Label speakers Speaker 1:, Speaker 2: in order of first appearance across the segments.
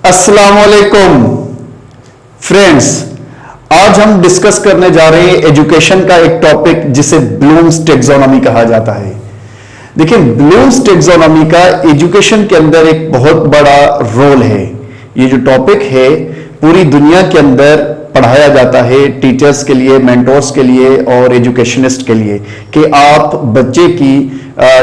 Speaker 1: अस्सलाम वालेकुम फ्रेंड्स, आज हम डिस्कस करने जा रहे हैं एजुकेशन का एक टॉपिक जिसे ब्लूम्स टैक्सोनॉमी कहा जाता है। देखिए, ब्लूम्स टैक्सोनॉमी का एजुकेशन के अंदर एक बहुत बड़ा रोल है। ये जो टॉपिक है पूरी दुनिया के अंदर पढ़ाया जाता है टीचर्स के लिए, मेंटोर्स के लिए और एजुकेशनिस्ट के लिए कि आप बच्चे की,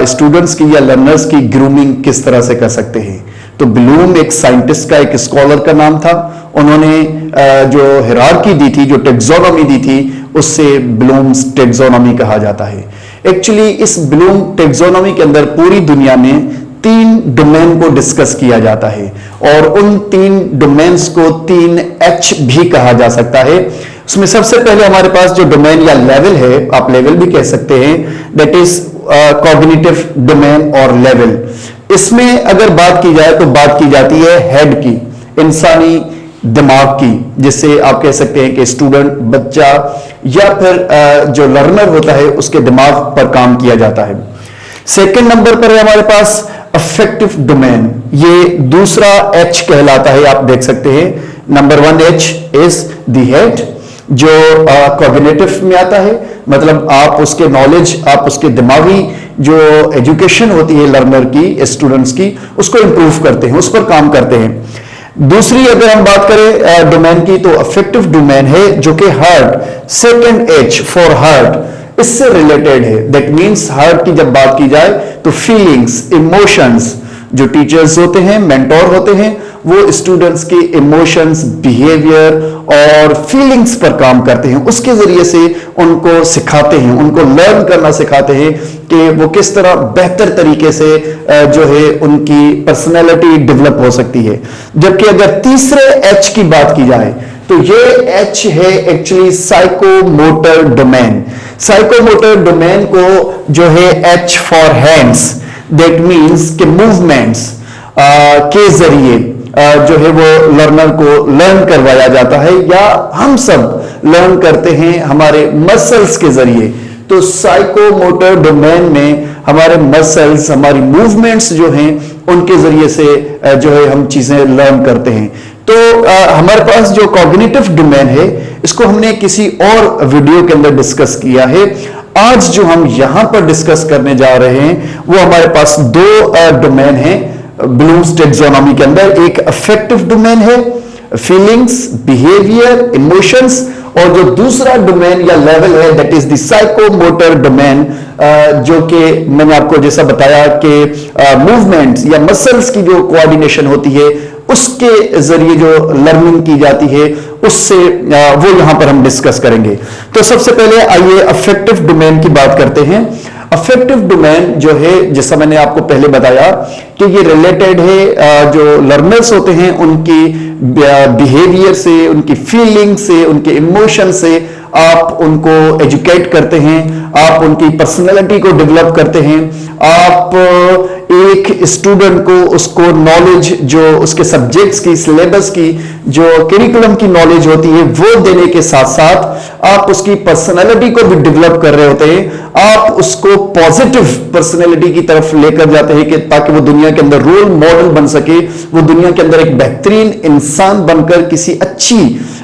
Speaker 1: स्टूडेंट्स की या लर्नर्स की ग्रूमिंग किस तरह से कर सकते हैं। तो ब्लूम एक साइंटिस्ट का, एक स्कॉलर का नाम था। उन्होंने जो हिरार्की दी थी, जो टैक्सोनॉमी दी थी, उससे ब्लूम्स टैक्सोनॉमी कहा जाता है। एक्चुअली इस ब्लूम टैक्सोनॉमी के अंदर पूरी दुनिया में 3 डोमेन को डिस्कस किया जाता है और उन 3 डोमेन्स को 3H भी कहा जा सकता है। उसमें सबसे पहले हमारे पास जो डोमेन या लेवल है, आप लेवल भी कह सकते हैं, दैट इज कॉग्निटिव डोमेन और लेवल। इसमें अगर बात की जाए तो बात की जाती है हेड की, इंसानी दिमाग की, जिससे आप कह सकते हैं कि स्टूडेंट, बच्चा या फिर जो लर्नर होता है उसके दिमाग पर काम किया जाता है। सेकंड नंबर पर है हमारे पास अफेक्टिव डोमेन, ये दूसरा H कहलाता है। आप देख सकते हैं number 1 H is the head, जो कॉग्निटिव में आता है, मतलब आप उसके नॉलेज, आप उसके दिमागी जो एजुकेशन होती है लर्नर की, स्टूडेंट्स की, उसको इंप्रूव करते हैं, उस पर काम करते हैं। दूसरी अगर हम बात करें डोमेन की तो अफेक्टिव डोमेन है, जो कि heart, second H for heart, इससे रिलेटेड है। दैट मींस हार्ट की जब बात की जाए तो फीलिंग्स, इमोशंस, जो टीचर्स होते हैं, मेंटोर होते हैं, वो स्टूडेंट्स के इमोशंस, बिहेवियर और फीलिंग्स पर काम करते हैं। उसके जरिए से उनको सिखाते हैं, उनको लर्न करना सिखाते हैं कि वो किस तरह बेहतर तरीके से जो है उनकी पर्सनैलिटी डेवलप हो सकती है। जबकि अगर तीसरे H की बात की जाए तो ये H है actually psychomotor domain. Psychomotor domain को जो है H for hands, that means के मूवमेंट्स के जरिए जो है वो लर्नर को लर्न करवाया जाता है, या हम सब लर्न करते हैं हमारे मसल्स के जरिए। तो साइकोमोटर डोमेन में हमारे मसल्स, हमारी मूवमेंट्स जो हैं, उनके जरिए से जो है हम चीजें लर्न करते हैं। तो हमारे पास जो कॉग्निटिव डोमेन है, इसको हमने किसी और वीडियो के अंदर डिस्कस किया है। आज जो हम यहां पर डिस्कस करने जा रहे हैं वो हमारे पास 2 डोमेन हैं ब्लूम्स टैक्सोनॉमी के अंदर। एक अफेक्टिव डोमेन है, फीलिंग्स, बिहेवियर, इमोशंस, और जो दूसरा डोमेन या लेवल है that is the psychomotor domain, जो कि मैंने आपको जैसा बताया कि मूवमेंट्स या मसल्स की जो कोऑर्डिनेशन होती है, उसके जरिए जो लर्निंग की जाती है, उससे वो यहां पर हम डिस्कस करेंगे। तो सबसे पहले आइए अफेक्टिव डोमेन की बात करते हैं। अफेक्टिव डोमेन जो है, जैसा मैंने आपको पहले बताया कि ये रिलेटेड है जो लर्नर्स होते हैं उनकी बिहेवियर से, उनकी फीलिंग से, उनके इमोशन से। आप उनको एजुकेट करते हैं, आप उनकी पर्सनैलिटी को डेवलप करते हैं। आप एक स्टूडेंट को उसको नॉलेज, जो उसके सब्जेक्ट्स की, सिलेबस की, जो करिकुलम की नॉलेज होती है, वो देने के साथ साथ आप उसकी पर्सनैलिटी को भी डेवलप कर रहे होते हैं। आप उसको पॉजिटिव पर्सनैलिटी की तरफ लेकर जाते हैं कि ताकि वो दुनिया के अंदर रोल मॉडल बन सके, वो दुनिया के अंदर एक बेहतरीन इंसान बनकर किसी अच्छी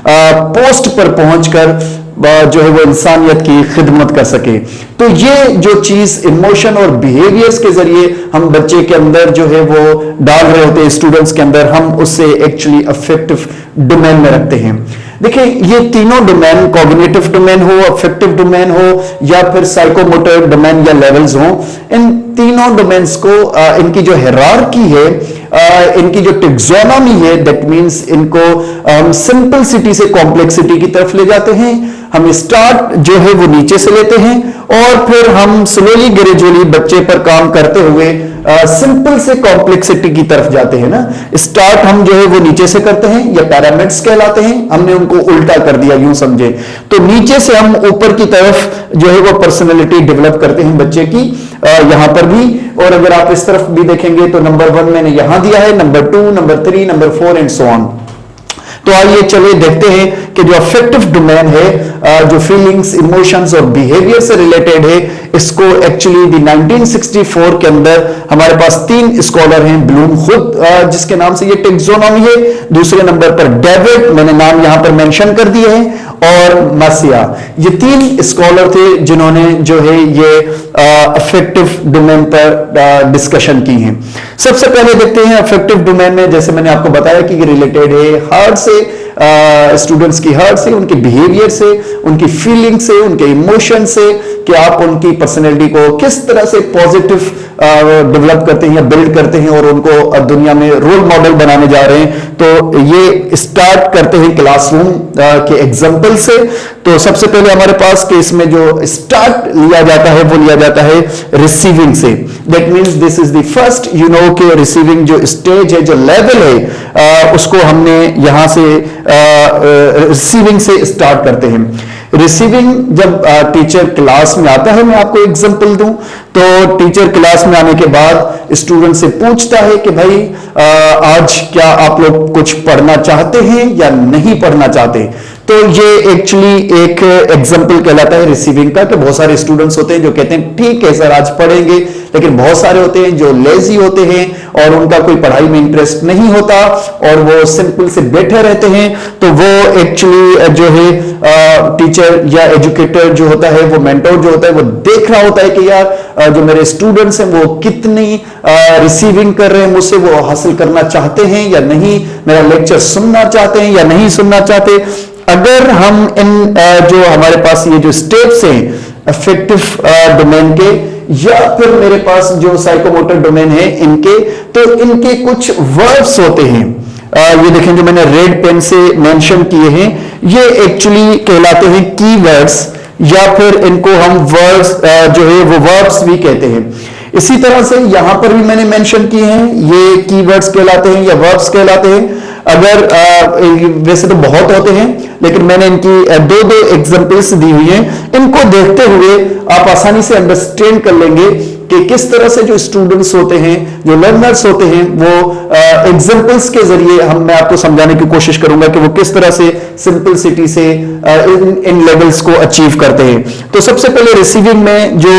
Speaker 1: पोस्ट पर पहुंचकर जो है वो इंसानियत की खिदमत कर सके। तो ये जो चीज इमोशन और बिहेवियर्स के जरिए हम बच्चे के अंदर जो है वो डाल रहे होते हैं, स्टूडेंट्स के अंदर, हम उससे एक्चुअली अफेक्टिव डोमेन में रखते हैं। देखिए, ये तीनों डोमेन, कॉग्निटिव डोमेन हो, अफेक्टिव डोमेन हो या फिर साइकोमोटर डोमेन या लेवल्स हो, इन तीनों डोमेन्स को इनकी जो हिरार्की है, इनकी जो टैक्सोनॉमी है, दैट मींस इनको हम सिंपलिसिटी से कॉम्प्लेक्सिटी की तरफ ले जाते हैं। हम स्टार्ट जो है वो नीचे से लेते हैं और फिर हम स्लोली ग्रेजुअली बच्चे पर काम करते हुए सिंपल से कॉम्प्लेक्सिटी की तरफ जाते हैं ना। स्टार्ट हम जो है वो नीचे से करते हैं, या पैरामिड्स कहलाते हैं, हमने उनको उल्टा कर दिया, यूं समझे। तो नीचे से हम ऊपर की तरफ जो है वो पर्सनैलिटी डेवलप करते हैं बच्चे की, यहां पर भी। और अगर आप इस तरफ भी देखेंगे तो नंबर 1 मैंने यहां दिया है, number 2, number 3, number 4 and so on. तो आइए चलिए देखते हैं कि जो अफेक्टिव डोमेन है जो फीलिंग्स, इमोशंस और बिहेवियर से रिलेटेड है, इसको एक्चुअली 1964 के अंदर हमारे पास 3 स्कॉलर हैं। ब्लूम खुद जिसके नाम से ये टेक्सोनॉमी है, दूसरे नंबर पर डेविड, मैंने नाम यहां पर मेंशन कर दिए हैं, और मासिया। ये 3 स्कॉलर थे जिन्होंने जो है ये अफेक्टिव डोमेन पर डिस्कशन की है। सबसे पहले देखते हैं अफेक्टिव डोमेन में, जैसे मैंने आपको बताया कि रिलेटेड है हार्ट से, स्टूडेंट्स की हार्ट से, उनके बिहेवियर से, उनकी फीलिंग से, उनके इमोशन से, कि आप उनकी पर्सनैलिटी को किस तरह से पॉजिटिव डेवलप करते हैं या बिल्ड करते हैं और उनको दुनिया में रोल मॉडल बनाने जा रहे हैं। तो ये स्टार्ट करते हैं क्लासरूम के एग्जाम्पल से। तो सबसे पहले हमारे पास केस में जो स्टार्ट लिया जाता है वो लिया जाता है रिसीविंग से। That means this is the first, you know, कि रिसीविंग जो स्टेज है, जो लेवल है, उसको हमने यहां से रिसीविंग से स्टार्ट करते हैं। रिसीविंग जब टीचर क्लास में आता है, मैं आपको एग्जांपल दूं, तो टीचर क्लास में आने के बाद स्टूडेंट से पूछता है कि भाई आज क्या आप लोग कुछ पढ़ना चाहते हैं या नहीं पढ़ना चाहते। तो ये एक्चुअली एक एग्जांपल कहलाता है रिसीविंग का, कि बहुत सारे स्टूडेंट्स होते हैं जो कहते हैं ठीक है सर आज पढ़ेंगे, लेकिन बहुत सारे होते हैं जो लेजी होते हैं और उनका कोई पढ़ाई में इंटरेस्ट नहीं होता और वो सिंपल से बैठे रहते हैं। तो वो एक्चुअली जो है टीचर या एजुकेटर जो होता है, वो मेंटोर जो होता है, वो देख रहा होता है कि यार जो मेरे स्टूडेंट्स हैं वो कितनी रिसीविंग कर रहे हैं मुझसे, वो हासिल करना चाहते हैं या नहीं, मेरा लेक्चर सुनना चाहते हैं या नहीं सुनना चाहते। अगर हम इन जो हमारे पास ये जो स्टेप्स हैं अफेक्टिव डोमेन के, या फिर मेरे पास जो साइकोमोटर डोमेन है इनके, तो इनके कुछ वर्ड्स होते हैं। ये देखें जो मैंने रेड पेन से मेंशन किए हैं, ये एक्चुअली कहलाते हैं कीवर्ड्स, या फिर इनको हम वर्ड्स जो है वो वर्ब्स भी कहते हैं। इसी तरह से यहां पर भी मैंने मेंशन किए हैं, ये कीवर्ड्स कहलाते हैं या वर्ब्स कहलाते हैं। अगर वैसे तो बहुत होते हैं, लेकिन मैंने इनकी दो एग्जांपल्स दी हुई हैं। इनको देखते हुए आप आसानी से अंडरस्टैंड कर लेंगे कि किस तरह से जो स्टूडेंट्स होते हैं, जो लर्नर्स होते हैं, वो एग्जांपल्स के जरिए मैं आपको समझाने की कोशिश करूंगा कि वो किस तरह से सिंपलिसिटी से इन लेवल्स को अचीव करते हैं। तो सबसे पहले रिसीविंग में जो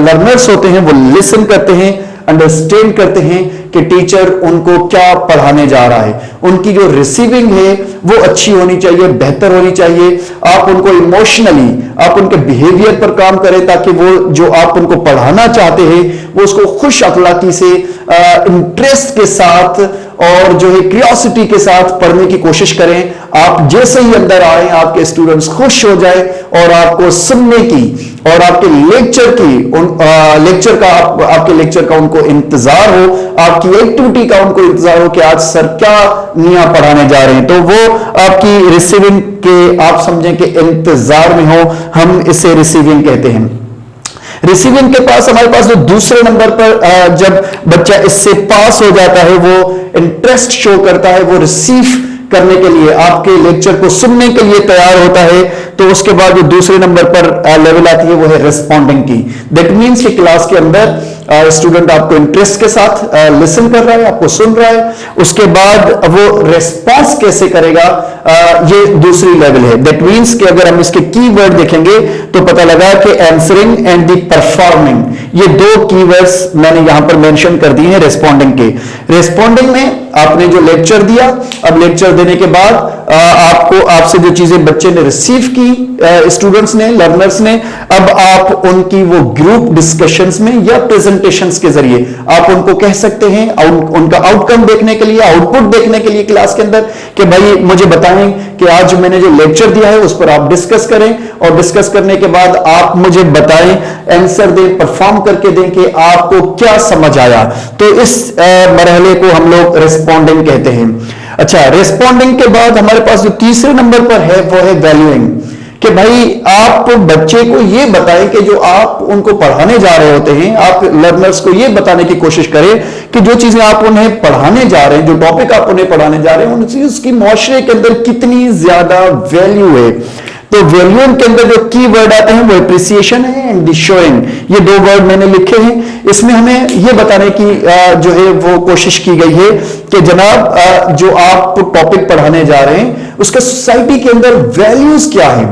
Speaker 1: लर्नर्स होते हैं वो लिसन करते हैं, अंडरस्टैंड करते हैं कि टीचर उनको क्या पढ़ाने जा रहा है। उनकी जो रिसीविंग है वो अच्छी होनी चाहिए, बेहतर होनी चाहिए। आप उनको इमोशनली, आप उनके बिहेवियर पर काम करें ताकि वो जो आप उनको पढ़ाना चाहते हैं वो उसको खुश अखलाकी से, इंटरेस्ट के साथ और जो है क्यूरियोसिटी के साथ पढ़ने की कोशिश करें। आप जैसे ही अंदर आए आपके स्टूडेंट्स खुश हो जाए और आपको सुनने की और आपके लेक्चर की आपके लेक्चर का उनको इंतजार हो, आपकी एक्टिविटी का उनको इंतजार हो कि आज सर क्या नया पढ़ाने जा रहे हैं। तो वो आपकी रिसीविंग के आप समझें कि इंतजार में हो, हम इसे रिसीविंग कहते हैं। रिसीविंग के पास हमारे पास जो दूसरे नंबर पर जब बच्चा इससे पास हो जाता है, वो इंटरेस्ट शो करता है, वो रिसीव करने के लिए, आपके लेक्चर को सुनने के लिए तैयार होता है, तो उसके बाद जो दूसरे नंबर पर लेवल आती है वो है रिस्पॉन्डिंग की। दैट मीन्स कि क्लास के अंदर स्टूडेंट आपको इंटरेस्ट के साथ लिसन कर रहा है, आपको सुन रहा है, उसके बाद वो रेस्पॉन्स कैसे करेगा, ये दूसरी लेवल है। दैट मीन्स कि अगर हम इसके कीवर्ड देखेंगे तो पता लगा कि आंसरिंग एंड द परफॉर्मिंग, ये 2 कीवर्ड्स मैंने यहां पर मेंशन कर दिए हैं रेस्पॉन्डिंग के। रेस्पॉन्डिंग में आपने जो लेक्चर दिया, अब लेक्चर देने के बाद आपसे जो चीजें बच्चे ने रिसीव की, स्टूडेंट्स ने, लर्नर्स ने, अब आप उनकी वो ग्रुप डिस्कशंस में या प्रेजेंटेशंस के जरिए आप उनको कह सकते हैं, उनका आउटकम देखने के लिए, आउटपुट देखने के लिए क्लास के अंदर, कि भाई मुझे बताएं कि आज मैंने जो लेक्चर दिया है उस पर आप डिस्कस करें, और डिस्कस करने के बाद आप मुझे बताएं, आंसर दें, परफॉर्म करके दें कि आपको क्या समझ आया। तो इस मरहले को हम लोग रेस्पॉन्डिंग कहते हैं। अच्छा, रेस्पॉन्डिंग के बाद हमारे पास जो तीसरे नंबर पर है वो है वैल्यूइंग, कि भाई आप बच्चे को ये बताएं कि जो आप उनको पढ़ाने जा रहे होते हैं, आप लर्नर्स को ये बताने की कोशिश करें कि जो चीजें आप उन्हें पढ़ाने जा रहे हैं, जो टॉपिक आप उन्हें पढ़ाने जा रहे हैं, उसकी माशरे के अंदर कितनी ज्यादा वैल्यू है। तो वैल्यू के अंदर जो की वर्ड आते हैं वो एप्रिसिएशन है एंड शोइंग, ये 2 वर्ड मैंने लिखे हैं। इसमें हमें ये बताने की जो है वो कोशिश की गई है कि जनाब जो आप टॉपिक पढ़ाने जा रहे हैं उसके सोसाइटी के अंदर वैल्यूज क्या है।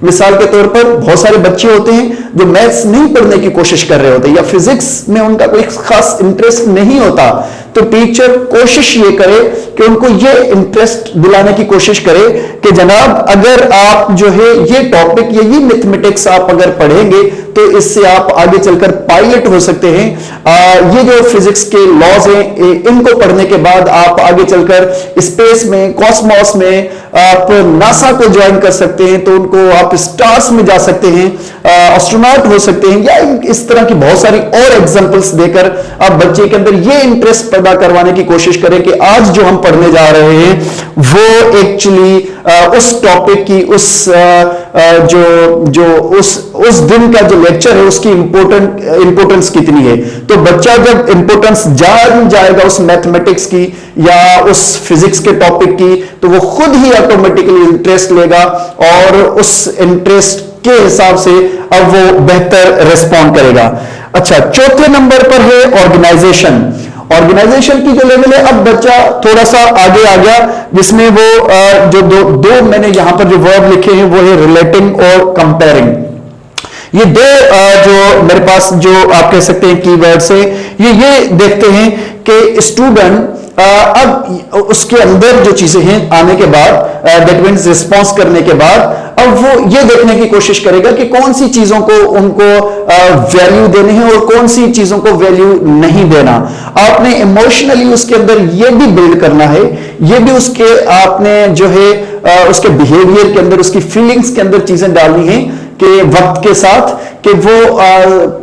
Speaker 1: मिसाल के तौर पर बहुत सारे बच्चे होते हैं जो मैथ्स नहीं पढ़ने की कोशिश कर रहे होते या फिजिक्स में उनका कोई खास इंटरेस्ट नहीं होता, तो टीचर कोशिश ये करे कि उनको ये इंटरेस्ट दिलाने की कोशिश करे कि जनाब अगर आप जो है ये टॉपिक ये मैथमेटिक्स आप अगर पढ़ेंगे तो इससे आप आगे चलकर पायलट हो सकते हैं। ये जो फिजिक्स के लॉज हैं इनको पढ़ने के बाद आप आगे चलकर स्पेस में, कॉस्मोस में आप नासा को ज्वाइन कर सकते हैं, तो उनको आप स्टार्स में जा सकते हैं, एस्ट्रोनॉट हो सकते हैं, या इस तरह की बहुत सारी और एग्जांपल्स देकर आप बच्चे के अंदर ये इंटरेस्ट पैदा करवाने की कोशिश करें कि आज जो हम पढ़ने जा रहे हैं वो एक्चुअली उस टॉपिक की उस दिन का जो लेक्चर है उसकी इंपोर्टेंस कितनी है। तो बच्चा जब इंपोर्टेंस जान जाएगा उस मैथमेटिक्स की या उस फिजिक्स के टॉपिक की, तो वो खुद ही ऑटोमेटिकली इंटरेस्ट लेगा और उस इंटरेस्ट के हिसाब से अब वो बेहतर रिस्पॉन्ड करेगा। अच्छा, चौथे नंबर पर है ऑर्गेनाइजेशन। ऑर्गेनाइजेशन की जो लेवल है, अब बच्चा थोड़ा सा आगे आ गया, जिसमें वो जो दो मैंने यहां पर जो वर्ब लिखे हैं वो है रिलेटिंग और कंपेयरिंग। ये दो जो मेरे पास जो आप कह सकते हैं कीवर्ड्स है, ये देखते हैं कि स्टूडेंट अब उसके अंदर जो चीजें हैं आने के बाद, दैट मीन्स रिस्पॉन्स करने के बाद, अब वो ये देखने की कोशिश करेगा कि कौन सी चीजों को उनको वैल्यू देने हैं और कौन सी चीजों को वैल्यू नहीं देना। आपने इमोशनली उसके अंदर ये भी बिल्ड करना है, ये भी उसके आपने जो है उसके बिहेवियर के अंदर, उसकी फीलिंग्स के अंदर चीजें डालनी है कि वक्त के साथ कि वो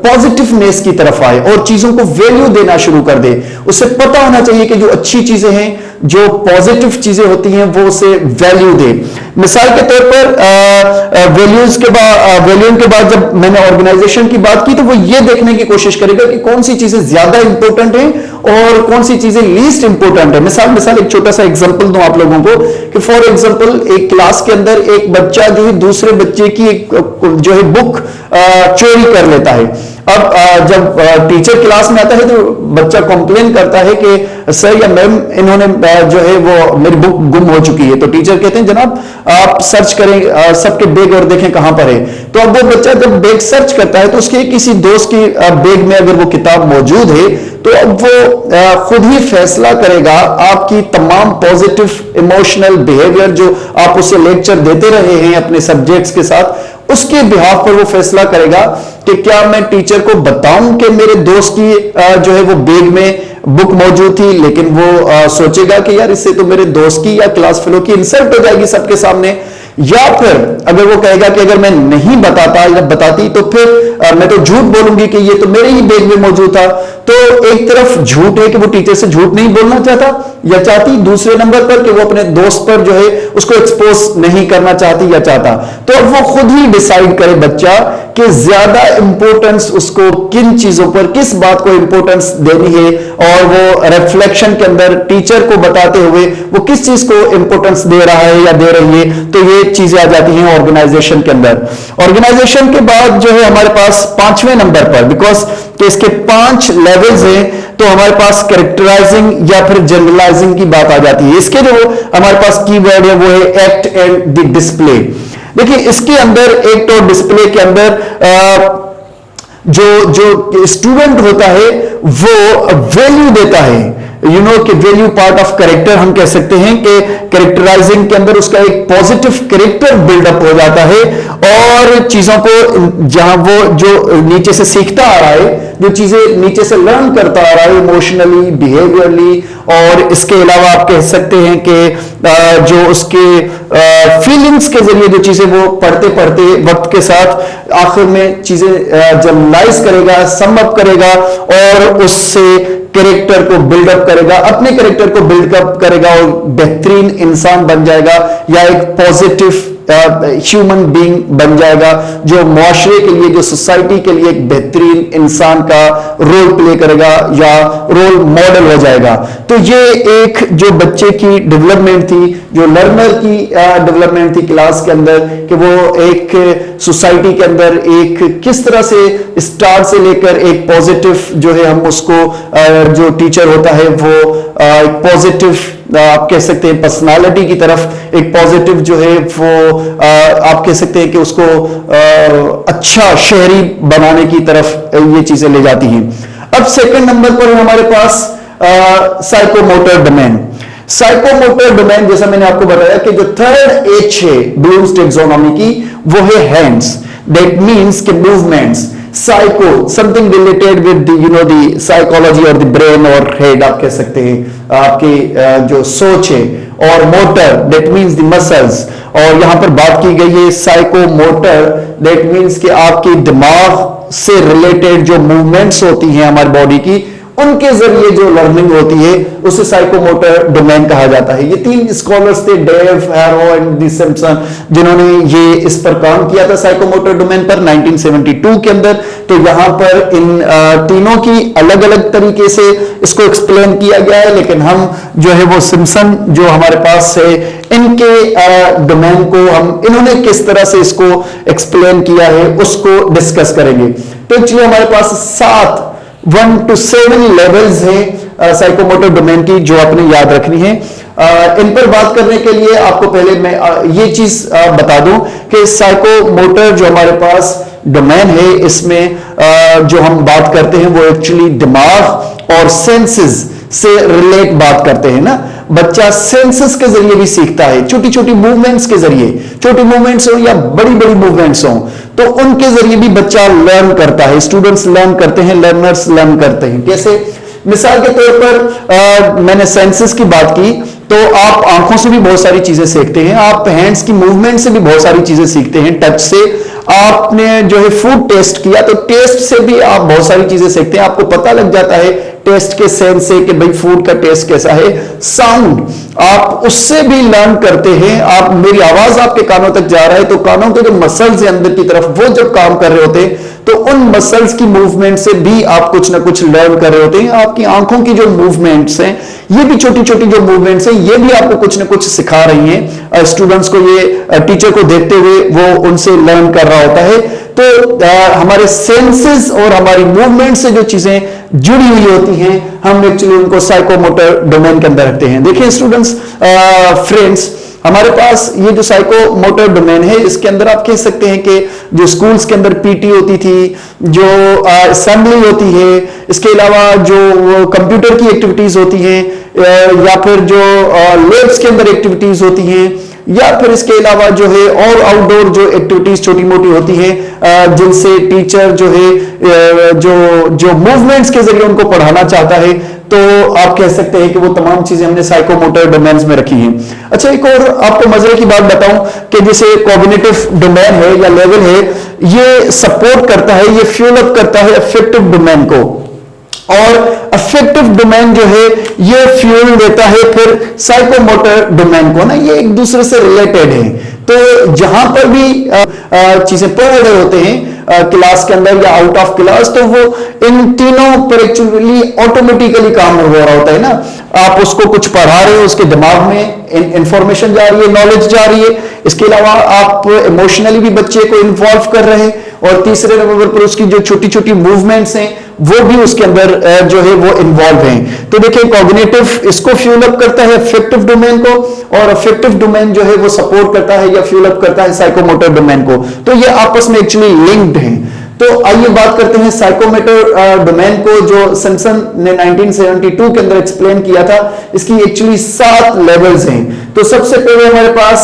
Speaker 1: पॉजिटिवनेस की तरफ आए और चीजों को वैल्यू देना शुरू कर दे। उसे पता होना चाहिए कि जो अच्छी चीजें हैं, जो पॉजिटिव चीजें होती हैं, वो उसे वैल्यू दे। मिसाल के तौर पर वैल्यूइंग के बाद जब मैंने ऑर्गेनाइजेशन की बात की, तो वो ये देखने की कोशिश करेगा कि कौन सी चीजें ज्यादा इंपॉर्टेंट हैं और कौन सी चीजें लीस्ट इंपॉर्टेंट है। मिसाल एक छोटा सा एग्जांपल दूं आप लोगों को कि फॉर एग्जांपल एक क्लास के अंदर एक बच्चा जो है दूसरे बच्चे की एक जो है बुक चोरी कर लेता है। अब जब टीचर क्लास में आता है तो बच्चा कंप्लेन करता है कि सर या मैम इन्होंने जो है वो मेरी बुक गुम हो चुकी है। तो टीचर कहते हैं जनाब आप सर्च करें सबके बैग और देखें कहां पर है। तो अब वो बच्चा जब बैग सर्च करता है तो उसके किसी दोस्त की बैग में अगर वो किताब मौजूद है, तो अब वो खुद ही फैसला करेगा आपकी तमाम पॉजिटिव इमोशनल बिहेवियर जो आप उसे लेक्चर देते रहे हैं अपने सब्जेक्ट्स के साथ, उसके बिहाफ पर वो फैसला करेगा कि क्या मैं टीचर को बताऊं कि मेरे दोस्त की जो है वो बैग में बुक मौजूद थी, लेकिन वो सोचेगा कि यार इससे तो मेरे दोस्त की या क्लास फेलो की इंसल्ट हो जाएगी सबके सामने। या फिर अगर वो कहेगा कि अगर मैं नहीं बताता या बताती तो फिर मैं तो झूठ बोलूंगी कि ये तो मेरे ही बैग में मौजूद था। तो एक तरफ झूठ है कि वो टीचर से झूठ नहीं बोलना चाहता या चाहती, दूसरे नंबर पर कि वो अपने दोस्त पर जो है उसको एक्सपोज नहीं करना चाहती या चाहता। तो अब वो खुद ही डिसाइड करे बच्चा कि ज्यादा इंपॉर्टेंस उसको किन चीजों पर, किस बात को इंपॉर्टेंस देनी है, और वो रिफ्लेक्शन के अंदर टीचर को बताते हुए वो किस चीज को इंपॉर्टेंस दे रहा है या दे रही है। तो ये चीजें आ जाती हैं ऑर्गेनाइजेशन के अंदर। ऑर्गेनाइजेशन के बाद जो है हमारे पास 5वें नंबर पर, बिकॉज कि इसके 5 लेवल्स हैं, तो हमारे पास कैरेक्टराइजिंग या फिर जनरलाइजिंग की बात आ जाती है। इसके जो हमारे पास कीवर्ड है वो है एक्ट एंड द डिस्प्ले। देखिए इसके अंदर एक्ट और डिस्प्ले के अंदर जो स्टूडेंट होता है वो वैल्यू देता है, कि वैल्यू पार्ट ऑफ कैरेक्टर हम कह सकते हैं कि कैरेक्टराइजिंग के अंदर उसका एक पॉजिटिव कैरेक्टर बिल्डअप हो जाता है और चीजों को जहां वो जो नीचे से सीखता आ रहा है, जो चीजें नीचे से लर्न करता आ रहा है इमोशनली, बिहेवियरली, और इसके अलावा आप कह सकते हैं कि जो उसके फीलिंग्स के जरिए जो चीजें वो पढ़ते पढ़ते वक्त के साथ आखिर में चीजें जनरलाइज करेगा, सम अप करेगा और उससे कैरेक्टर को बिल्डअप करेगा, अपने कैरेक्टर को बिल्डअप करेगा और बेहतरीन इंसान बन जाएगा या एक पॉजिटिव ह्यूमन बीइंग बन जाएगा जो मुआशरे के लिए, जो सोसाइटी के लिए एक बेहतरीन इंसान का रोल प्ले करेगा या रोल मॉडल हो जाएगा। तो ये एक जो बच्चे की डेवलपमेंट थी, जो लर्नर की डेवलपमेंट थी क्लास के अंदर, कि वो एक सोसाइटी के अंदर एक किस तरह से स्टार्ट से लेकर एक पॉजिटिव जो है हम उसको जो टीचर होता है वो एक पॉजिटिव आप कह सकते हैं पर्सनालिटी की तरफ एक पॉजिटिव जो है वो आप कह सकते हैं कि उसको अच्छा शहरी बनाने की तरफ ये चीजें ले जाती हैं। अब सेकंड नंबर पर हमारे पास साइकोमोटर डोमेन। साइकोमोटर डोमेन, जैसा मैंने आपको बताया कि जो थर्ड एच है ब्लूम्स टैक्सोनॉमी की, वो है हैंड्स। दैट मींस के movements, psycho something related with the psychology और द ब्रेन और हेड, आप कह सकते हैं आपकी जो सोच है, और motor that means the muscles. और यहां पर बात की गई है साइकोमोटर, दैट मींस कि आपके दिमाग से रिलेटेड जो मूवमेंट्स होती हैं हमारी बॉडी की, उनके जरिए जो लर्निंग होती है उसे साइकोमोटर डोमेन कहा जाता है। ये तीन स्कॉलर्स थे, Dave, Harrow and D Simpson, जिन्होंने ये इस पर काम किया था साइकोमोटर डोमेन पर 1972 के अंदर। तो यहां पर इन तीनों की अलग अलग तरीके से इसको एक्सप्लेन किया गया है, लेकिन हम जो है वो सिम्पसन जो हमारे पास है, इनके डोमेन को हम इन्होंने किस तरह से इसको एक्सप्लेन किया है उसको डिस्कस करेंगे। तो एक्चुअली हमारे पास 1 to 7 लेवल्स हैं साइकोमोटर डोमेन की, जो आपने याद रखनी है। इन पर बात करने के लिए आपको पहले मैं ये चीज बता दूं कि साइकोमोटर जो हमारे पास डोमेन है, इसमें जो हम बात करते हैं वो एक्चुअली दिमाग और सेंसेस से रिलेट बात करते हैं ना। बच्चा सेंसेस के जरिए भी सीखता है, छोटी छोटी मूवमेंट्स के जरिए, छोटी मूवमेंट्स हो या बड़ी बड़ी मूवमेंट्स हो, तो उनके जरिए भी बच्चा लर्न करता है, स्टूडेंट्स लर्न करते हैं, लर्नर्स लर्न करते हैं। कैसे? मिसाल के तौर पर मैंने सेंसेस की बात की, तो आप आंखों से भी बहुत सारी चीजें सीखते हैं, आप हैंड्स की मूवमेंट से भी बहुत सारी चीजें सीखते हैं, टच से। आपने जो है फूड टेस्ट किया, तो टेस्ट से भी आप बहुत सारी चीजें सीखते हैं, आपको पता लग जाता है टेस्ट के सेंस से कि भाई फूड का टेस्ट कैसा है। साउंड, आप उससे भी लर्न करते हैं। आप, मेरी आवाज आपके कानों तक जा रहा है, तो कानों के जो मसल्स है अंदर की तरफ, वो जब काम कर रहे होते हैं, तो उन मसल्स की मूवमेंट से भी आप कुछ ना कुछ लर्न कर रहे होते हैं। आपकी आंखों की जो मूवमेंट्स हैं, ये भी छोटी छोटी जो मूवमेंट्स हैं, ये भी आपको कुछ ना कुछ सिखा रही हैं। स्टूडेंट्स को ये टीचर को देखते हुए वो उनसे लर्न कर रहा होता है। तो हमारे सेंसेस और हमारी मूवमेंट से जो चीजें जुड़ी हुई होती हैं, हम एक्चुअली उनको साइकोमोटर डोमेन के अंदर रखते हैं। देखिए स्टूडेंट्स, फ्रेंड्स, हमारे पास ये जो साइकोमोटर डोमेन है, इसके अंदर आप कह सकते हैं कि जो स्कूल्स के अंदर पीटी होती थी, जो असेंबली होती है, इसके अलावा जो कंप्यूटर की एक्टिविटीज होती हैं, या फिर जो लैब्स के अंदर एक्टिविटीज होती हैं, या फिर इसके अलावा जो है और आउटडोर जो एक्टिविटीज छोटी मोटी होती हैं, जिनसे टीचर जो है जो मूवमेंट्स के जरिए उनको पढ़ाना चाहता है, तो आप कह सकते हैं कि वो तमाम चीजें हमने साइकोमोटर डोमेन्स में रखी हैं। अच्छा, एक और आपको मजे की बात बताऊं कि जैसे कॉग्निटिव डोमेन है या लेवल है, ये सपोर्ट करता है, ये फ्यूल अप करता है अफेक्टिव डोमेन को, और अफेक्टिव डोमेन जो है ये फ्यूल देता है फिर साइकोमोटर डोमेन को ना। ये एक दूसरे से रिलेटेड है। तो जहां पर भी चीजें पढ़ रहे होते हैं क्लास के अंदर या आउट ऑफ क्लास, तो वो इन तीनों पर एक्चुअली ऑटोमेटिकली काम हो रहा होता है ना। आप उसको कुछ पढ़ा रहे हो, उसके दिमाग में इंफॉर्मेशन जा रही है, नॉलेज जा रही है। इसके अलावा आप इमोशनली भी बच्चे को इन्वॉल्व कर रहे हैं, और तीसरे नंबर पर उसकी जो छोटी छोटी मूवमेंट्स हैं वो भी उसके अंदर जो है वो इन्वॉल्व हैं। तो देखिए, कॉग्निटिव इसको फ्यूल अप करता है अफेक्टिव डोमेन को, और अफेक्टिव डोमेन जो है वो सपोर्ट करता है या फ्यूल अप करता है साइकोमोटर डोमेन को। तो ये आपस में एक्चुअली लिंक्ड हैं। तो आइए बात करते हैं साइकोमोटर डोमेन को, जो सिम्पसन ने 1972 के अंदर एक्सप्लेन किया था। इसकी एक्चुअली 7 लेवल्स हैं। तो सबसे पहले हमारे पास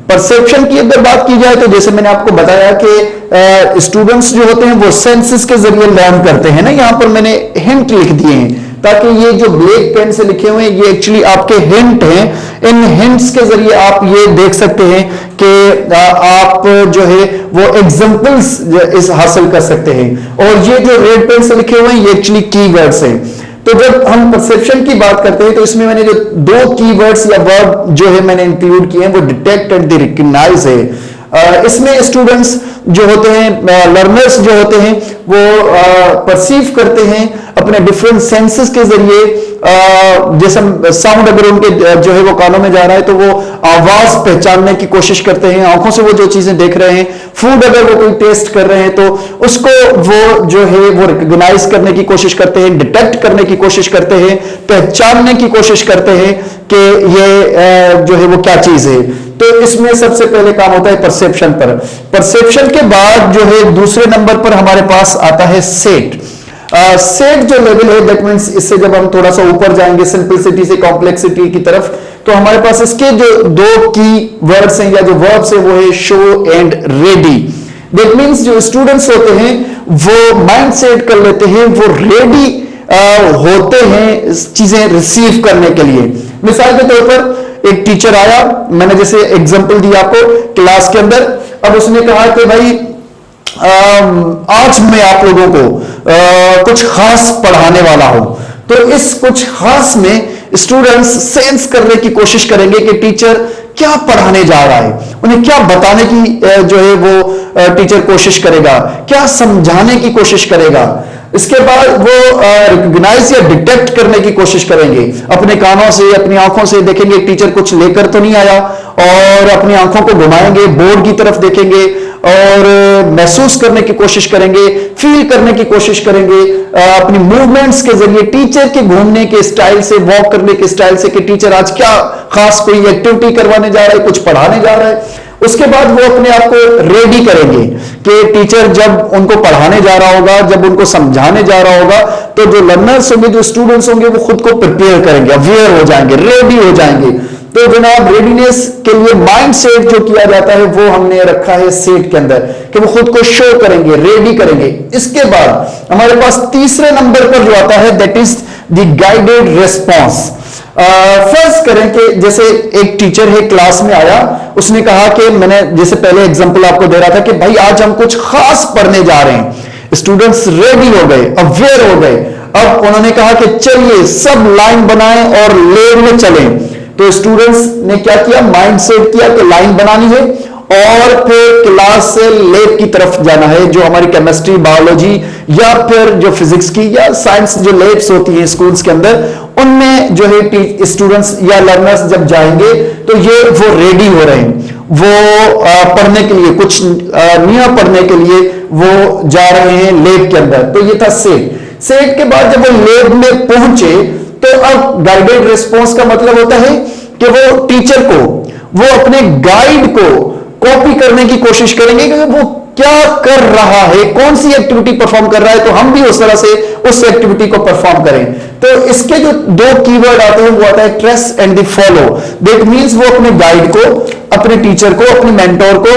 Speaker 1: परसेप्शन की अगर बात की जाए, तो जैसे मैंने आपको बताया कि स्टूडेंट्स जो होते हैं वो सेंसेस के जरिए लर्न करते हैं ना। यहां पर मैंने हिंट लिख दिए हैं, ताकि ये जो ब्लैक पेन से लिखे हुए हैं ये एक्चुअली आपके हिंट हैं। इन हिंट्स के जरिए आप ये देख सकते हैं कि आप जो है वो एग्जांपल्स हासिल कर सकते हैं। और ये जो रेड पेन से लिखे हुए हैं ये एक्चुअली कीवर्ड्स हैं। तो जब हम परसेप्शन की बात करते हैं, तो इसमें मैंने जो 2 कीवर्ड्स या वर्ड जो है मैंने इंक्लूड किए हैं, वो डिटेक्ट एंड रिकग्नाइज है। इसमें स्टूडेंट्स जो होते हैं, लर्नर्स जो होते हैं, वो परसीव करते हैं अपने डिफरेंट सेंसेस के जरिए। जैसे साउंड अगर उनके जो है वो कानों में जा रहा है तो वो आवाज पहचानने की कोशिश करते हैं, आंखों से वो जो चीजें देख रहे हैं। फूड अगर वो कोई टेस्ट कर रहे हैं तो उसको वो जो है वो रिकॉग्नाइज करने की कोशिश करते हैं, डिटेक्ट करने की कोशिश करते हैं, पहचानने की कोशिश करते हैं कि ये जो है वो क्या चीज है। तो इसमें सबसे पहले काम होता है परसेप्शन पर। परसेप्शन के बाद जो है दूसरे नंबर पर हमारे पास आता है सेट। सेट जो लेवल है, दैट मींस इससे जब हम थोड़ा सा ऊपर जाएंगे सिंपलिसिटी से कॉम्प्लेक्सिटी की तरफ, तो हमारे पास इसके जो दो की वर्ड्स हैं या जो वर्ब्स हैं वो है show and ready. That means जो स्टूडेंट्स होते हैं वो माइंड सेट कर लेते हैं, वो रेडी होते हैं चीजें रिसीव करने के लिए। मिसाल के तौर पर एक टीचर आया, मैंने जैसे एग्जांपल दिया आपको क्लास के अंदर, अब उसने कहा कि भाई आज मैं आप लोगों को कुछ खास पढ़ाने वाला हूं। तो इस कुछ खास में स्टूडेंट्स सेंस करने की कोशिश करेंगे कि टीचर क्या पढ़ाने जा रहा है, उन्हें क्या बताने की जो है वो टीचर कोशिश करेगा, क्या समझाने की कोशिश करेगा। इसके बाद वो रिकॉग्नाइज या डिटेक्ट करने की कोशिश करेंगे, अपने कानों से, अपनी आंखों से देखेंगे टीचर कुछ लेकर तो नहीं आया, और अपनी आंखों को घुमाएंगे, बोर्ड की तरफ देखेंगे और महसूस करने की कोशिश करेंगे, फील करने की कोशिश करेंगे अपनी मूवमेंट्स के जरिए, टीचर के घूमने के स्टाइल से, वॉक करने के स्टाइल से कि टीचर आज क्या खास कोई एक्टिविटी करवाने जा रहा है, कुछ पढ़ाने जा रहा है। उसके बाद वो अपने आप को रेडी करेंगे कि टीचर जब उनको पढ़ाने जा रहा होगा, जब उनको समझाने जा रहा होगा, तो जो लर्नर्स होंगे, जो स्टूडेंट्स होंगे, वो खुद को प्रिपेयर करेंगे, अवेयर हो जाएंगे, रेडी हो जाएंगे। तो जनाब रेडीनेस के लिए माइंड सेट जो किया जाता है वो हमने रखा है सेट के अंदर, कि वो खुद को शो करेंगे, रेडी करेंगे। इसके बाद हमारे पास तीसरे नंबर पर जो आता है that is the guided response. फर्ज करें कि जैसे एक टीचर है, क्लास में आया, उसने कहा कि मैंने जैसे पहले एग्जांपल आपको दे रहा था कि भाई आज हम कुछ खास पढ़ने जा रहे हैं। स्टूडेंट्स रेडी हो गए, अवेयर हो गए। अब उन्होंने कहा कि चलिए सब लाइन बनाएं और लेन में चलें। तो स्टूडेंट्स ने क्या किया, माइंड सेट किया कि लाइन बनानी है और फिर क्लास से लैब की तरफ जाना है, जो हमारी केमिस्ट्री, बायोलॉजी या फिर जो फिजिक्स की या साइंस जो लैब्स होती हैं स्कूल्स के अंदर, उनमें जो है स्टूडेंट्स या लर्नर्स जब जाएंगे तो ये वो रेडी हो रहे हैं, वो पढ़ने के लिए, कुछ नया पढ़ने के लिए वो जा रहे हैं लैब के अंदर। तो ये था सेट। सेट के बाद जब वो लैब में पहुंचे तो अब गाइडेड रिस्पॉन्स का मतलब होता है कि वो टीचर को, वो अपने गाइड को कॉपी करने की कोशिश करेंगे कि वो क्या कर रहा है, कौन सी एक्टिविटी परफॉर्म कर रहा है, तो हम भी उस तरह से उस एक्टिविटी को परफॉर्म करें। तो इसके जो दो कीवर्ड आते हैं वो आता है trace and the follow. That means वो अपने गाइड को, अपने टीचर को, अपने मेंटोर को,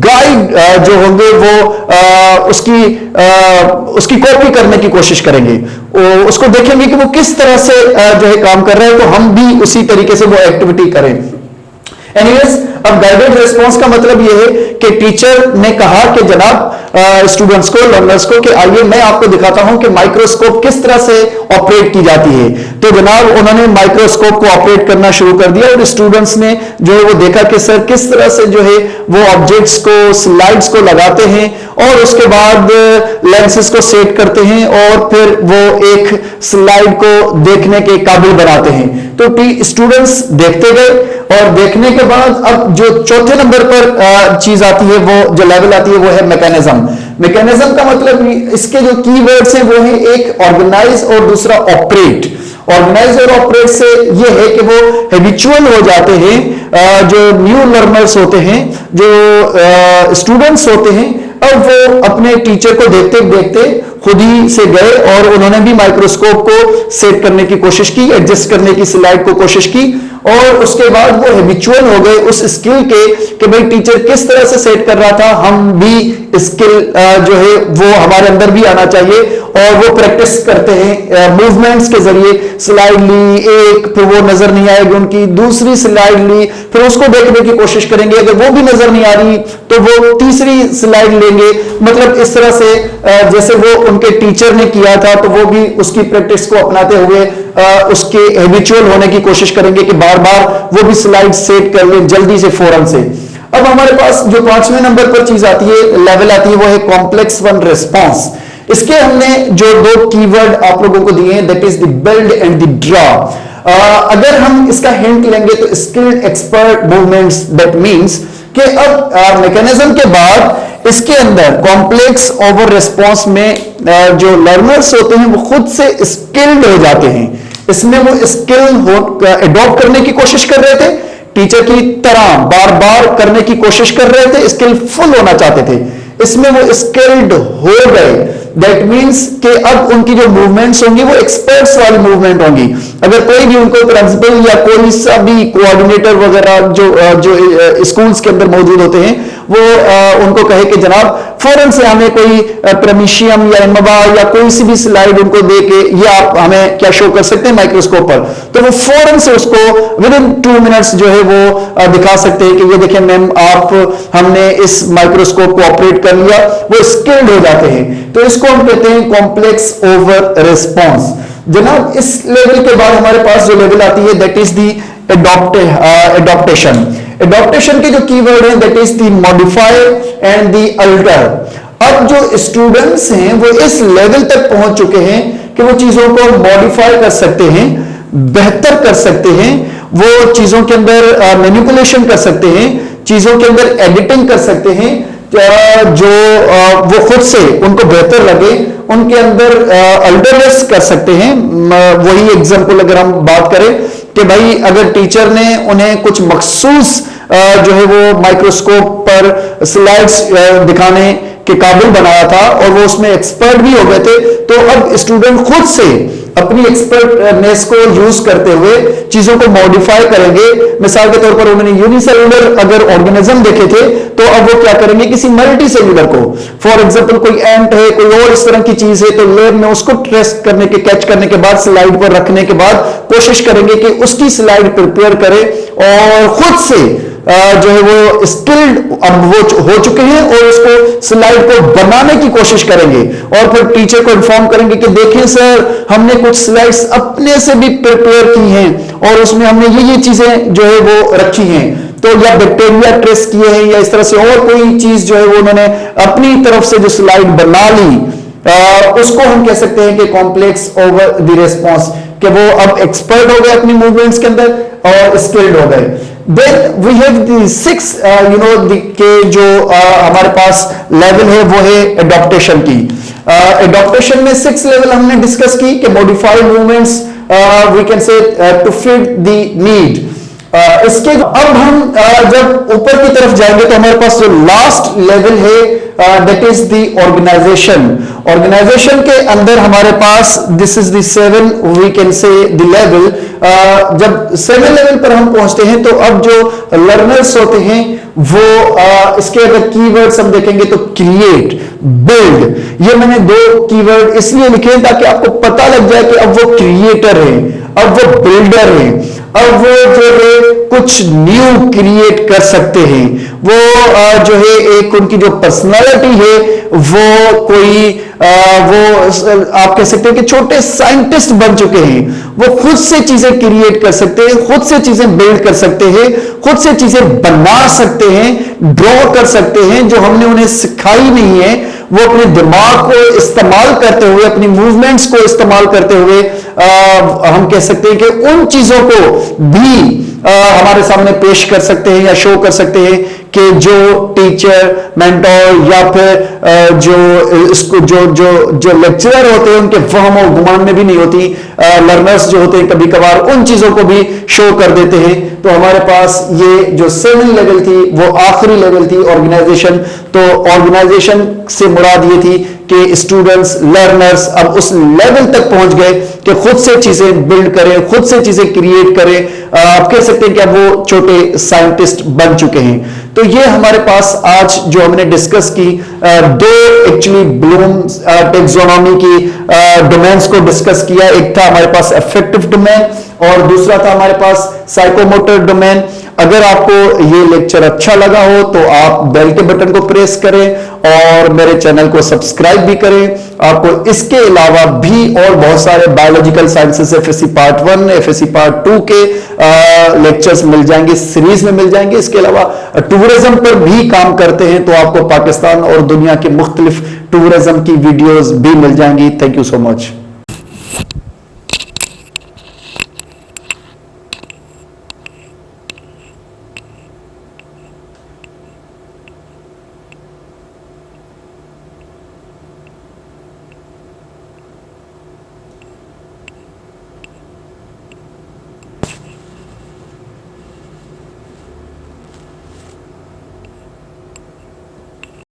Speaker 1: गाइड जो होंगे वो उसकी कॉपी करने की कोशिश करेंगे, उसको देखेंगे कि वो किस तरह से जो है काम कर रहा है, तो हम भी उसी तरीके से वो एक्टिविटी करें। एनीवेज, अब गाइडेड रिस्पॉन्स का मतलब यह है कि टीचर ने कहा कि जनाब स्टूडेंट्स को, लर्नर्स को, कि आइए मैं आपको दिखाता हूं कि माइक्रोस्कोप किस तरह से ऑपरेट की जाती है। तो जनाब उन्होंने माइक्रोस्कोप को ऑपरेट करना शुरू कर दिया और स्टूडेंट्स ने जो है वो देखा कि सर किस तरह से जो है वो ऑब्जेक्ट्स को, स्लाइड्स को लगाते हैं और उसके बाद लेंसेज को सेट करते हैं और फिर वो एक स्लाइड को देखने के काबिल बनाते हैं। तो स्टूडेंट्स देखते गए और देखने के बाद अब जो चौथे नंबर पर चीज आती है, वो जो लेवल आती है वो है मैकेनिज्म। मैकेनिज्म का मतलब इसके जो कीवर्ड्स हैं वो है एक ऑर्गेनाइज और दूसरा ऑपरेट। ऑर्गेनाइज और ऑपरेट से ये है कि वो हैबिचुअल हो जाते हैं, जो न्यू लर्नर्स होते हैं, जो स्टूडेंट्स होते हैं, अब वो अपने टीचर को देखते देखते खुद ही से गए और उन्होंने भी माइक्रोस्कोप को सेट करने की कोशिश की, एडजस्ट करने की स्लाइड को कोशिश की और उसके बाद वो हैबिचुअल हो गए उस स्किल के कि भाई टीचर किस तरह से सेट कर रहा था, हम भी स्किल जो है वो हमारे अंदर भी आना चाहिए और वो प्रैक्टिस करते हैं मूवमेंट्स के जरिए। स्लाइड ली एक, फिर वो नजर नहीं आएगी उनकी, दूसरी स्लाइड ली, फिर उसको देखने की कोशिश करेंगे, अगर वो भी नजर नहीं आ रही तो वो तीसरी स्लाइड लेंगे। मतलब इस तरह से जैसे वो उनके टीचर ने किया था तो वो भी उसकी प्रैक्टिस को अपनाते हुए उसके हैबिचुअल होने की कोशिश करेंगे कि बार बार वो भी स्लाइड सेट कर ले जल्दी से, फौरन से। अब हमारे पास जो 5वें नंबर पर चीज आती है, लेवल आती है, वो है कॉम्प्लेक्स वन रिस्पॉन्स। इसके हमने जो दो कीवर्ड आप लोगों को दिए हैं, that is the build and the draw. अगर हम इसका हिंट लेंगे तो skilled expert movements, that means कि अब मैकेनिज्म के बाद इसके अंदर कॉम्प्लेक्स ओवर रिस्पॉन्स में जो लर्नर्स होते हैं वो खुद से स्किल्ड हो जाते हैं। इसमें वो स्किल एडॉप्ट करने की कोशिश कर रहे थे, टीचर की तरह बार बार करने की कोशिश कर रहे थे, स्किलफुल होना चाहते थे, इसमें वो स्किल्ड हो गए। दैट मीन्स कि अब उनकी जो मूवमेंट्स होंगी वो एक्सपर्ट्स वाली मूवमेंट होंगी। अगर कोई भी उनको प्रिंसिपल या कोई सा भी कोऑर्डिनेटर वगैरह जो स्कूल्स के अंदर मौजूद होते हैं, वो उनको कहे कि जनाब फौरन से हमें कोई प्रेमिशियम या एमबा या कोई सी भी स्लाइड उनको दे के ये आप हमें क्या शो कर सकते हैं माइक्रोस्कोप पर, तो वो फौरन से उसको विद इन 2 मिनट्स जो है वो दिखा सकते हैं कि ये देखिए मैम आप हमने इस माइक्रोस्कोप को ऑपरेट कर लिया, वो स्किल्ड हो जाते हैं। तो इसको हम कहते हैं कॉम्प्लेक्स ओवर रिस्पॉन्स। जनाब इस लेवल के बाद हमारे पास जो लेवल आती है that is the adaptation. Adaptation के जो कीवर्ड है that is the modify and the alter. अब जो स्टूडेंट्स हैं वो इस लेवल तक पहुंच चुके हैं कि वो चीजों को मॉडिफाई कर सकते हैं, बेहतर कर सकते हैं, वो चीजों के अंदर मैनिपुलेशन कर सकते हैं, चीजों के अंदर एडिटिंग कर सकते हैं, जो वो खुद से उनको बेहतर लगे उनके अंदर अल्टरनेस कर सकते हैं। वही एग्जांपल अगर हम बात करें कि भाई अगर टीचर ने उन्हें कुछ मखसूस जो है वो माइक्रोस्कोप पर स्लाइड्स दिखाने के काबिल बनाया था और वो उसमें एक्सपर्ट भी हो गए थे, तो अब स्टूडेंट खुद से अपनी एक्सपर्टनेस को यूज करते हुए चीजों को मॉडिफाई करेंगे। मिसाल के तौर पर उन्होंने यूनिसेलुलर अगर ऑर्गेनिज्म देखे थे तो अब वो क्या करेंगे किसी मल्टी सेलुलर को, फॉर एग्जांपल कोई एंट है, कोई और इस तरह की चीज है, तो लैब में उसको ट्रेस करने के कैच करने के बाद स्लाइड पर रखने के बाद कोशिश करेंगे कि उसकी स्लाइड प्रिपेयर करें और खुद से जो है वो स्किल्ड अब वो हो चुके हैं और उसको स्लाइड को बनाने की कोशिश करेंगे और फिर टीचर को इन्फॉर्म करेंगे कि देखें सर हमने कुछ स्लाइड्स अपने से भी प्रिपेयर की हैं और उसमें हमने ये चीजें जो है वो रखी हैं, तो या बैक्टीरिया ट्रेस किए हैं या इस तरह से और कोई चीज जो है वो उन्होंने अपनी तरफ से जो स्लाइड बना ली, उसको हम कह सकते हैं कि कॉम्प्लेक्स ओवर द रिस्पॉन्स, कि वो अब एक्सपर्ट हो गए अपनी मूवमेंट्स के अंदर और स्किल्ड हो गए। देन वी हैव द 6 के जो हमारे पास लेवल है वो है एडॉप्टेशन की। एडॉप्टेशन में 6 लेवल हमने डिस्कस की कि modified movements we can say to fit the need. इसके अब हम जब ऊपर की तरफ जाएंगे तो हमारे पास जो लास्ट लेवल है that is the organisation. Organisation के अंदर हमारे पास this is the 7 we can say the level. जब 7 लेवल पर हम पहुंचते हैं तो अब जो लर्नर्स होते हैं वो इसके अगर कीवर्ड्स हम देखेंगे तो क्रिएट, बिल्ड, ये मैंने 2 कीवर्ड इसलिए लिखे ताकि आपको पता लग जाए कि अब वो क्रिएटर है, अब वो बिल्डर है, अब वो जो है कुछ न्यू क्रिएट कर सकते हैं, वो जो है एक उनकी जो पर्सनालिटी है वो कोई वो आप कह सकते हैं कि छोटे साइंटिस्ट बन चुके हैं, वो खुद से चीजें क्रिएट कर सकते हैं, खुद से चीजें बिल्ड कर सकते हैं, खुद से चीजें बना सकते हैं, ड्रॉ कर सकते हैं, जो हमने उन्हें सिखाई नहीं है। वो अपने दिमाग को इस्तेमाल करते हुए, अपनी मूवमेंट्स को इस्तेमाल करते हुए हम कह सकते हैं कि उन चीजों को भी हमारे सामने पेश कर सकते हैं या शो कर सकते हैं कि जो टीचर, मेंटोर या फिर जो लेक्चरर होते हैं उनके वहम और गुमान में भी नहीं होती। लर्नर्स जो होते हैं कभी कभार उन चीजों को भी शो कर देते हैं। तो हमारे पास ये जो 7 लेवल थी वो आखिरी लेवल थी ऑर्गेनाइजेशन। तो ऑर्गेनाइजेशन से मुराद ये थी कि स्टूडेंट्स, लर्नर्स अब उस लेवल तक पहुंच गए कि खुद से चीजें बिल्ड करें, खुद से चीजें क्रिएट करें। आप कह सकते हैं कि अब वो छोटे साइंटिस्ट बन चुके हैं। तो ये हमारे पास आज जो हमने डिस्कस की 2 एक्चुअली ब्लूम टैक्सोनॉमी की डोमेन्स को डिस्कस किया। एक था हमारे पास अफेक्टिव डोमेन और दूसरा था हमारे पास साइकोमोटर डोमेन। अगर आपको ये लेक्चर अच्छा लगा हो तो आप बेल के बटन को प्रेस करें और मेरे चैनल को सब्सक्राइब भी करें। आपको इसके अलावा भी और बहुत सारे biological sciences FSc part 1 FSc part 2 के लेक्चर्स मिल जाएंगे, सीरीज में मिल जाएंगे। इसके अलावा टूरिज्म पर भी काम करते हैं, तो आपको पाकिस्तान और दुनिया के मुख्तलिफ टूरिज्म की वीडियोस भी मिल जाएंगी। Thank you so much.